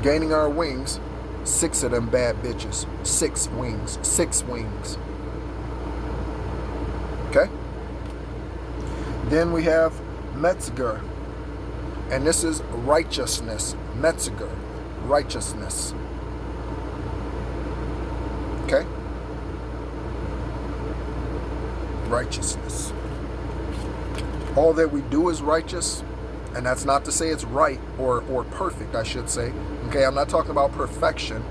Speaker 1: Gaining our wings. 6 of them bad bitches. 6 wings. 6 wings. Okay? Then we have Metzger. And this is righteousness. Metzger. Righteousness. Okay? Righteousness. All that we do is righteous, and that's not to say it's right or perfect, I should say. Okay, I'm not talking about perfection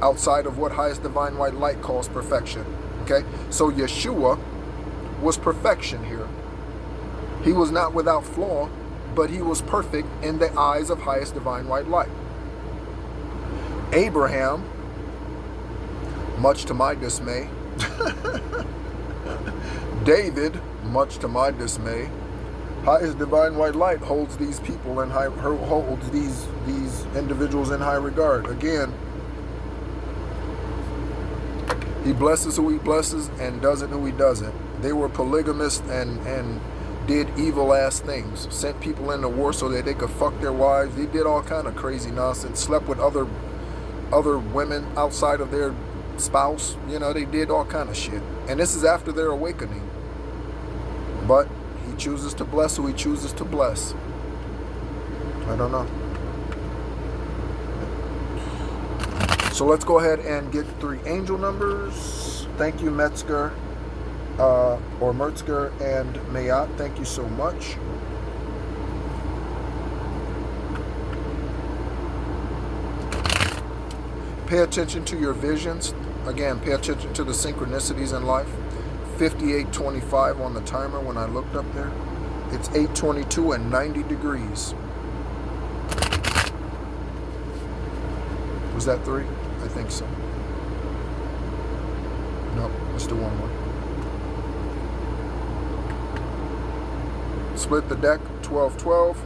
Speaker 1: outside of what highest divine white light calls perfection. Okay, so Yeshua was perfection here. He was not without flaw, but he was perfect in the eyes of highest divine white light. Abraham, much to my dismay, David, much to my dismay, his divine white light holds these people in high, holds these individuals in high regard. Again, he blesses who he blesses and doesn't who he doesn't. They were polygamists and did evil ass things. Sent people into war so that they could fuck their wives. They did all kind of crazy nonsense. Slept with other women outside of their spouse. You know, they did all kind of shit. And this is after their awakening. But he chooses to bless who he chooses to bless. I don't know. So let's go ahead and get 3 angel numbers. Thank you, Metzger, or Metzger and Mayat. Thank you so much. Pay attention to your visions. Again, pay attention to the synchronicities in life. 58:25 on the timer when I looked up there. It's 8:22 and 90 degrees. Was that 3? I think so. Nope, let's do one more. Split the deck, 12-12,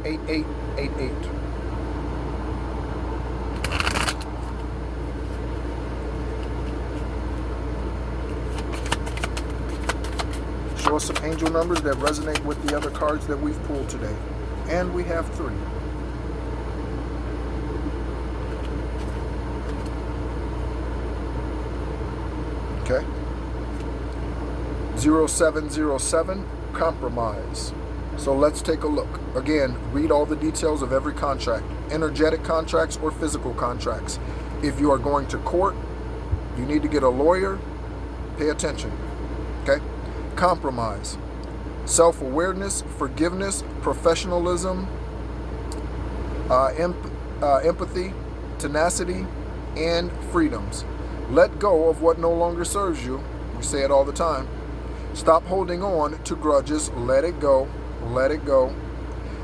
Speaker 1: 8-8-8-8. Show us some angel numbers that resonate with the other cards that we've pulled today. And we have 3. Okay. 0707, compromise. So let's take a look. Again, read all the details of every contract. Energetic contracts or physical contracts. If you are going to court, you need to get a lawyer. Pay attention. Okay? Compromise. Self-awareness, forgiveness, professionalism, empathy, tenacity, and freedoms. Let go of what no longer serves you. We say it all the time. Stop holding on to grudges. Let it go. Let it go.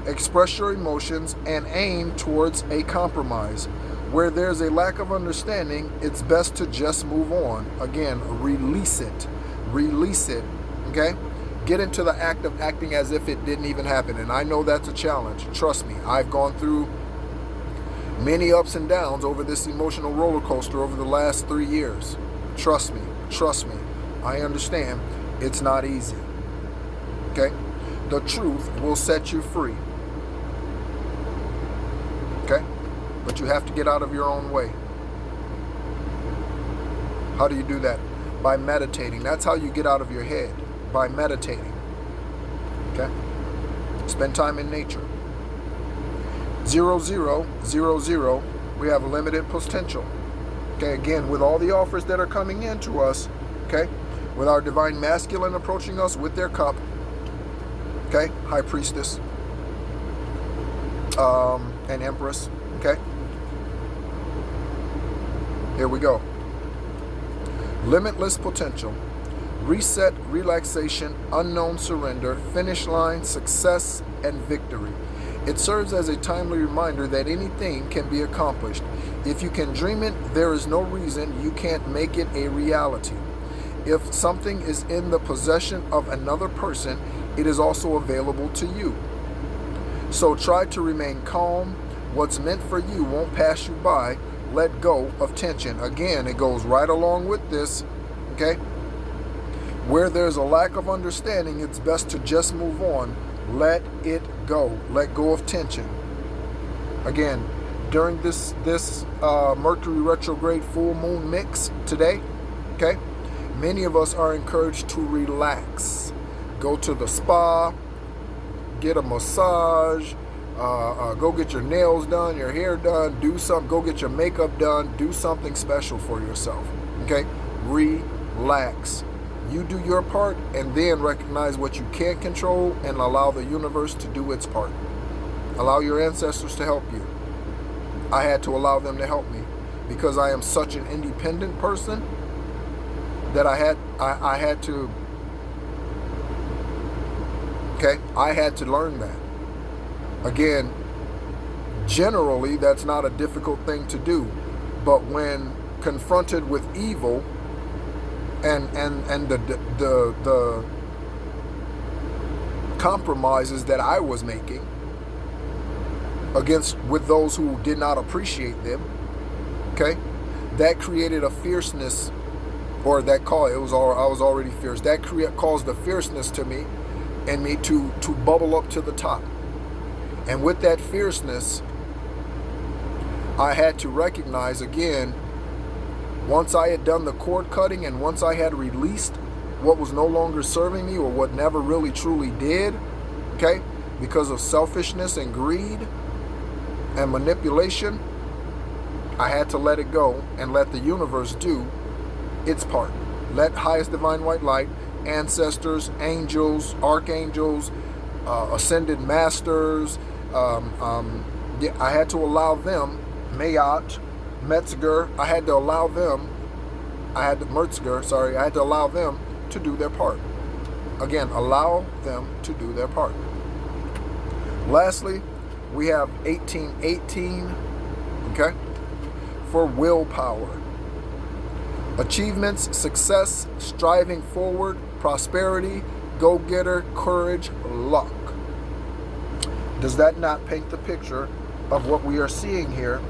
Speaker 1: Express your emotions and aim towards a compromise. Where there's a lack of understanding, it's best to just move on. Again, release it. Release it. Okay? Get into the act of acting as if it didn't even happen. And I know that's a challenge. Trust me. I've gone through many ups and downs over this emotional roller coaster over the last 3 years. Trust me. Trust me. I understand. It's not easy. Okay? The truth will set you free. Okay? But you have to get out of your own way. How do you do that? By meditating. That's how you get out of your head. By meditating. Okay? Spend time in nature. 0000, we have limited potential. Okay, again, with all the offers that are coming in to us, okay, with our divine masculine approaching us with their cup, okay, high priestess, and empress, okay, here we go. Limitless potential, reset, relaxation, unknown surrender, finish line, success, and victory. It serves as a timely reminder that anything can be accomplished. If you can dream it, there is no reason you can't make it a reality. If something is in the possession of another person, it is also available to you. So try to remain calm. What's meant for you won't pass you by. Let go of tension. Again, it goes right along with this, okay? Where there's a lack of understanding, it's best to just move on. Let it go. Let go of tension. Again, during this Mercury retrograde full moon mix today, okay, many of us are encouraged to relax. Go to the spa, get a massage, go get your nails done, your hair done, do something, go get your makeup done, do something special for yourself, okay? Relax. You do your part and then recognize what you can't control and allow the universe to do its part. Allow your ancestors to help you. I had to allow them to help me because I am such an independent person that I had to, okay, I had to learn that. Again, generally that's not a difficult thing to do, but when confronted with evil, and the compromises that I was making against with those who did not appreciate them. Okay, that created a fierceness, or that call it was all I was already fierce. That caused a fierceness to me, and me to bubble up to the top. And with that fierceness, I had to recognize again, once I had done the cord cutting and once I had released what was no longer serving me, or what never really truly did, okay, because of selfishness and greed and manipulation, I had to let it go and let the universe do its part. Let highest divine white light, ancestors, angels, archangels, ascended masters, I had to allow them, Mayat, Metzger, I had to allow them to do their part. Again, allow them to do their part. Lastly, we have 1818, okay, for willpower. Achievements, success, striving forward, prosperity, go-getter, courage, luck. Does that not paint the picture of what we are seeing here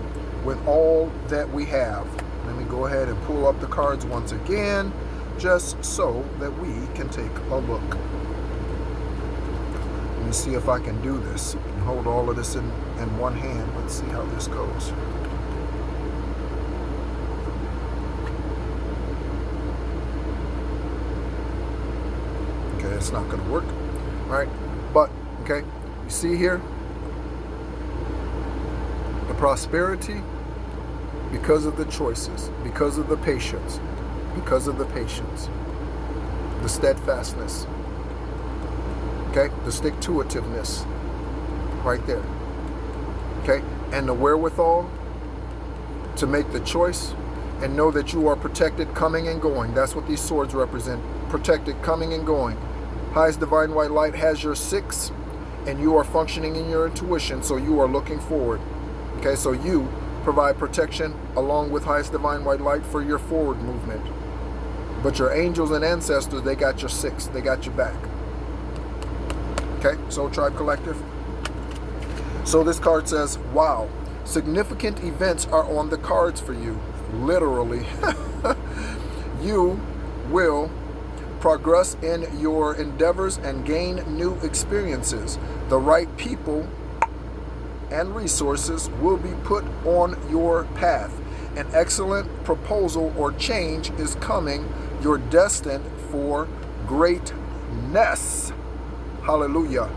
Speaker 1: with all that we have? Let me go ahead and pull up the cards once again, just so that we can take a look. Let me see if I can do this and hold all of this in one hand. Let's see how this goes. Okay, it's not going to work, right? But, okay, you see here, the prosperity, because of the choices, because of the patience, the steadfastness, okay, the stick-to-itiveness, right there, okay, and the wherewithal to make the choice and know that you are protected coming and going. That's what these swords represent, protected coming and going. Highest divine white light has your 6, and you are functioning in your intuition, so you are looking forward. Okay, so you provide protection along with highest divine white light for your forward movement. But your angels and ancestors, they got your 6, they got your back. Okay, Soul Tribe Collective. So this card says, wow, significant events are on the cards for you. Literally. You will progress in your endeavors and gain new experiences. The right people and resources will be put on your path. An excellent proposal or change is coming. You're destined for greatness. Hallelujah.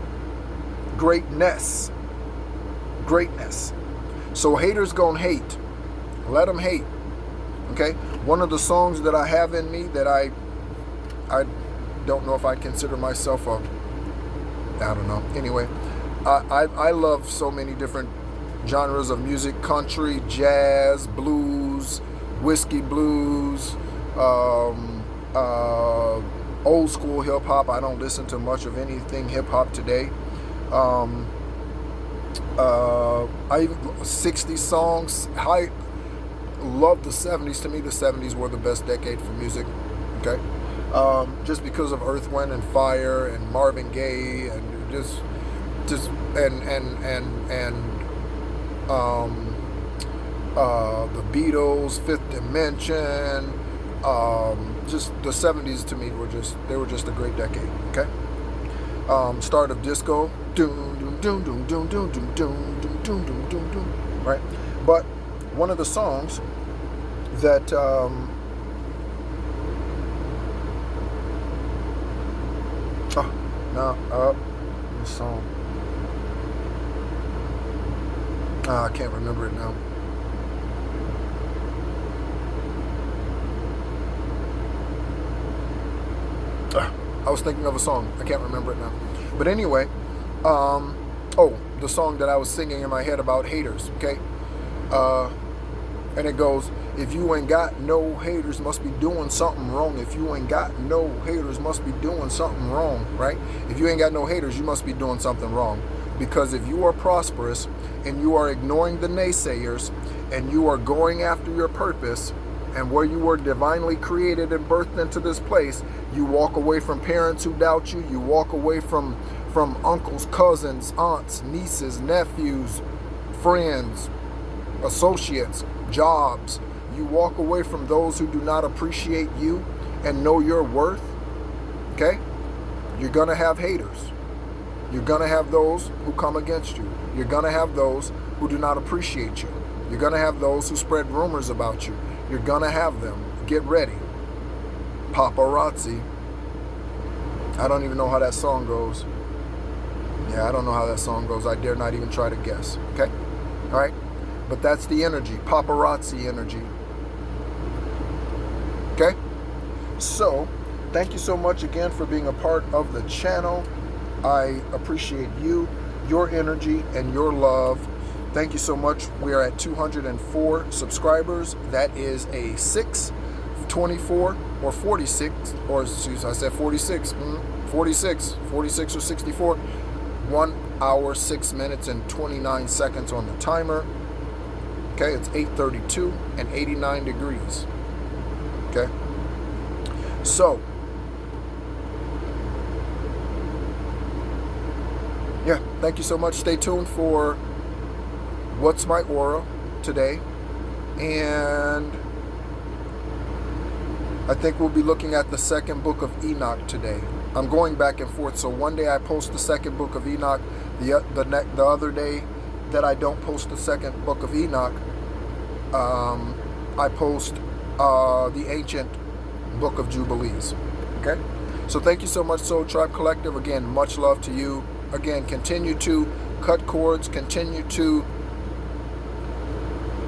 Speaker 1: Greatness. So haters gonna hate. Let them hate. Okay? One of the songs that I have in me that I don't know if I consider myself I don't know. Anyway, I love so many different genres of music: country, jazz, blues, whiskey blues, old school hip hop. I don't listen to much of anything hip hop today. I even 60s songs. I love the 70s. To me, the 70s were the best decade for music. Okay. Just because of Earth, Wind and Fire and Marvin Gaye and just the Beatles, Fifth Dimension, just the 70s to me were just a great decade. Okay. Start of disco, right? But one of the songs that the song. I can't remember it now. I was thinking of a song. I can't remember it now. But anyway, the song that I was singing in my head about haters, okay? And it goes, if you ain't got no haters, must be doing something wrong. If you ain't got no haters, must be doing something wrong, right? If you ain't got no haters, you must be doing something wrong. Because if you are prosperous and you are ignoring the naysayers and you are going after your purpose and where you were divinely created and birthed into this place, you walk away from parents who doubt you. You walk away from uncles, cousins, aunts, nieces, nephews, friends, associates, jobs. You walk away from those who do not appreciate you and know your worth. Okay? You're going to have haters. You're going to have those who come against you. You're going to have those who do not appreciate you. You're going to have those who spread rumors about you. You're going to have them. Get ready. Paparazzi. I don't even know how that song goes. Yeah, I don't know how that song goes. I dare not even try to guess. Okay? All right? But that's the energy. Paparazzi energy. Okay? So, thank you so much again for being a part of the channel. I appreciate you, your energy, and your love. Thank you so much. We are at 204 subscribers. That is a 6, 24, or 46, or excuse, I said 46, 46 or 64. 1 hour, 6 minutes, and 29 seconds on the timer. Okay, it's 8:32 and 89 degrees. Okay, so yeah, thank you so much. Stay tuned for What's My Aura today, and I think we'll be looking at the second book of Enoch today. I'm going back and forth, so one day I post the second book of Enoch, the other day that I don't post the second book of Enoch, I post the ancient book of Jubilees. Okay, so thank you so much, Soul Tribe Collective. Again, much love to you. Again, continue to cut cords, continue to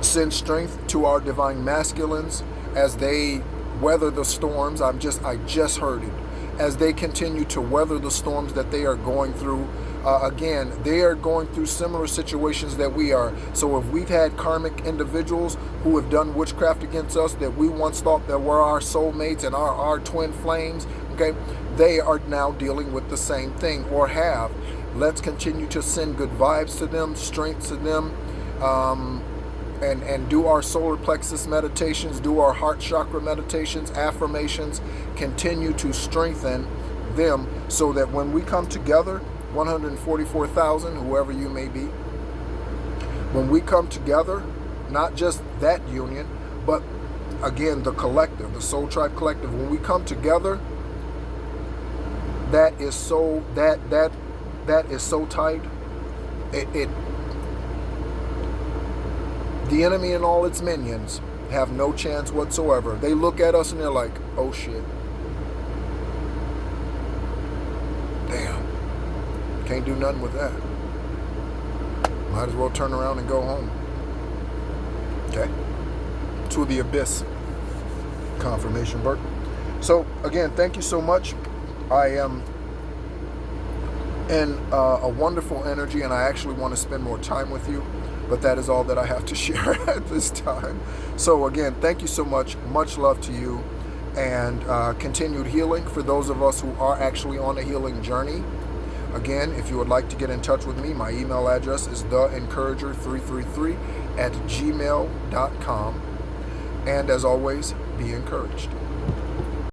Speaker 1: send strength to our divine masculines as they weather the storms. I just heard it. As they continue to weather the storms that they are going through. Again, they are going through similar situations that we are. So if we've had karmic individuals who have done witchcraft against us that we once thought that were our soulmates and our twin flames, okay, they are now dealing with the same thing, or have. Let's continue to send good vibes to them, strength to them, and do our solar plexus meditations, do our heart chakra meditations, affirmations, continue to strengthen them so that when we come together, 144,000, whoever you may be, when we come together, not just that union, but again, the collective, the Soul Tribe Collective, when we come together, that is so tight. The enemy and all its minions have no chance whatsoever. They look at us and they're like, oh shit. Damn. Can't do nothing with that. Might as well turn around and go home. Okay? To the abyss. Confirmation, Bert. So, again, thank you so much. I am in a wonderful energy, and I actually want to spend more time with you. But that is all that I have to share at this time. So again, thank you so much. Much love to you. And continued healing for those of us who are actually on a healing journey. Again, if you would like to get in touch with me, my email address is TheEncourager333 @gmail.com. And as always, be encouraged.